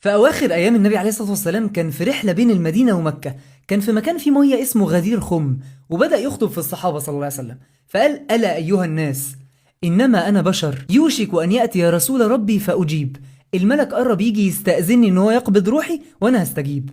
في أواخر أيام النبي عليه الصلاة والسلام كان في رحلة بين المدينة ومكة. كان في مكان فيه مية اسمه غدير خم، وبدأ يخطب في الصحابة صلى الله عليه وسلم. فقال: ألا أيها الناس، إنما أنا بشر يوشك أن يأتي رسول ربي فأجيب. الملك قرب يجي يستأذني إن هو يقبض روحي وأنا هستجيب.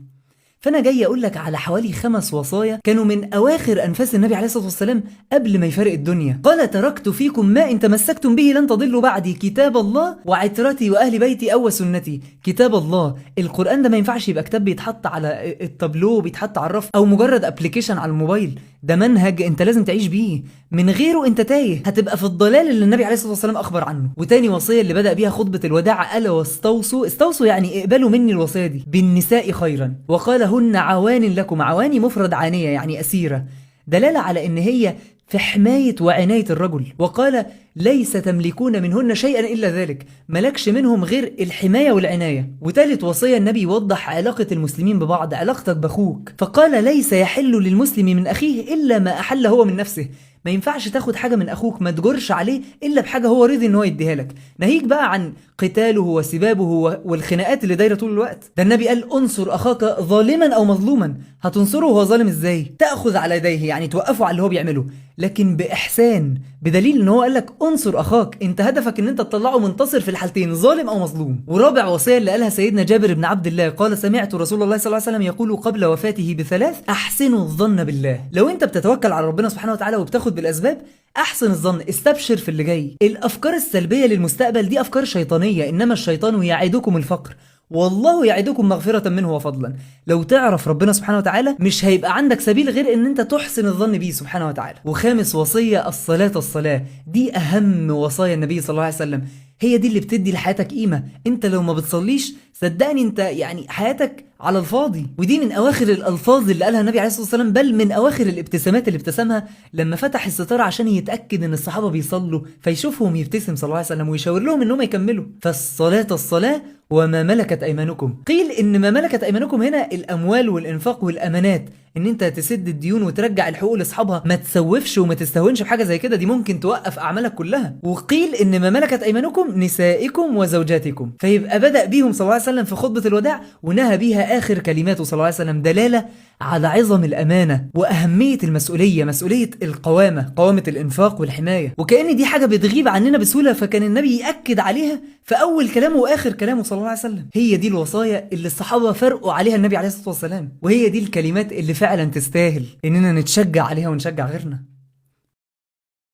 فأنا جاي أقول لك على حوالي 5 وصايا كانوا من أواخر أنفاس النبي عليه الصلاة والسلام قبل ما يفارق الدنيا. قال: تركت فيكم ما إن تمسكتم به لن تضلوا بعدي، كتاب الله وعترتي وأهل بيتي أو سنتي. كتاب الله، القرآن ده ما ينفعش يبقى كتاب بيتحط على التابلو، بيتحط على الرف، أو مجرد أبليكيشن على الموبايل. ده منهج أنت لازم تعيش بيه، من غيره أنت تايه، هتبقى في الضلال اللي النبي عليه الصلاة والسلام أخبر عنه. وتاني وصية اللي بدأ بيها خطبة الوداع: ألا واستوصوا. استوصوا يعني اقبلوا مني الوصية دي بالنساء خيرا، وقال: هن عوان لكم. عواني مفرد عانية يعني أسيرة، دلالة على إن هي في حماية وعناية الرجل. وقال: ليس تملكون منهن شيئا إلا ذلك، ملكش منهم غير الحماية والعناية. وتالت وصية النبي يوضح علاقة المسلمين ببعض، علاقتك بأخوك، فقال: ليس يحل للمسلم من أخيه إلا ما أحل هو من نفسه. ما ينفعش تاخد حاجة من أخوك ما تجرش عليه إلا بحاجة هو رضي إن هو يديها لك. ناهيك بقى عن قتاله وسبابه والخناقات اللي دايرة طول الوقت. ده النبي قال: انصر أخاك ظالما أو مظلوما. هتنصره وهو ظالم إزاي؟ تأخذ على يديه، يعني توقفه على اللي هو بيعمله، لكن بإحسان، بدليل إن هو قال لك انصر أخاك. أنت هدفك إن أنت تطلعه منتصر في الحالتين، ظالم أو مظلوم. ورابع وصية اللي قالها سيدنا جابر بن عبد الله، قال: سمعت رسول الله صلى الله عليه وسلم يقول قبل وفاته ب3: أحسنوا الظن بالله. لو أنت بتتوكل على ربنا سبحانه وتعالى وبتاخد بالأسباب، أحسن الظن، استبشر في اللي جاي. الأفكار السلبية للمستقبل دي أفكار شيطانية، إنما الشيطان يعدكم الفقر والله يعدكم مغفرة منه وفضلا. لو تعرف ربنا سبحانه وتعالى مش هيبقى عندك سبيل غير ان انت تحسن الظن بيه سبحانه وتعالى. وخامس وصية: الصلاة. دي اهم وصايا النبي صلى الله عليه وسلم، هي دي اللي بتدي لحياتك قيمة. انت لو ما بتصليش صدقني انت يعني حياتك على الفاضي. ودي من اواخر الالفاظ اللي قالها النبي عليه الصلاة والسلام، بل من اواخر الابتسامات اللي ابتسمها لما فتح الستارة عشان يتأكد ان الصحابة بيصلوا، فيشوفهم يبتسم صلى الله عليه وسلم ويشاور لهم انهم يكملوا. فالصلاة وما ملكت ايمانكم. قيل ان ما ملكت ايمانكم هنا الاموال والانفاق والامانات، ان انت تسد الديون وترجع الحقوق لاصحابها، ما تسوفش وما تستهونش بحاجه زي كده، دي ممكن توقف اعمالك كلها. وقيل ان ما ملكت ايمانكم نسائكم وزوجاتكم، فيبقى بدأ بيهم صلى الله عليه وسلم في خطبه الوداع ونهى بيها اخر كلماته صلى الله عليه وسلم، دلاله على عظم الامانه واهميه المسؤوليه، مسؤوليه القوامه، قوامه الانفاق والحمايه. وكأن دي حاجه بتغيب عننا بسهوله، فكان النبي يأكد عليها في اول كلامه واخر كلامه صلى الله عليه وسلم. هي دي الوصايا اللي الصحابه فرقوا عليها النبي عليه الصلاه والسلام، وهي دي الكلمات اللي فعلا تستاهل اننا نتشجع عليها ونشجع غيرنا.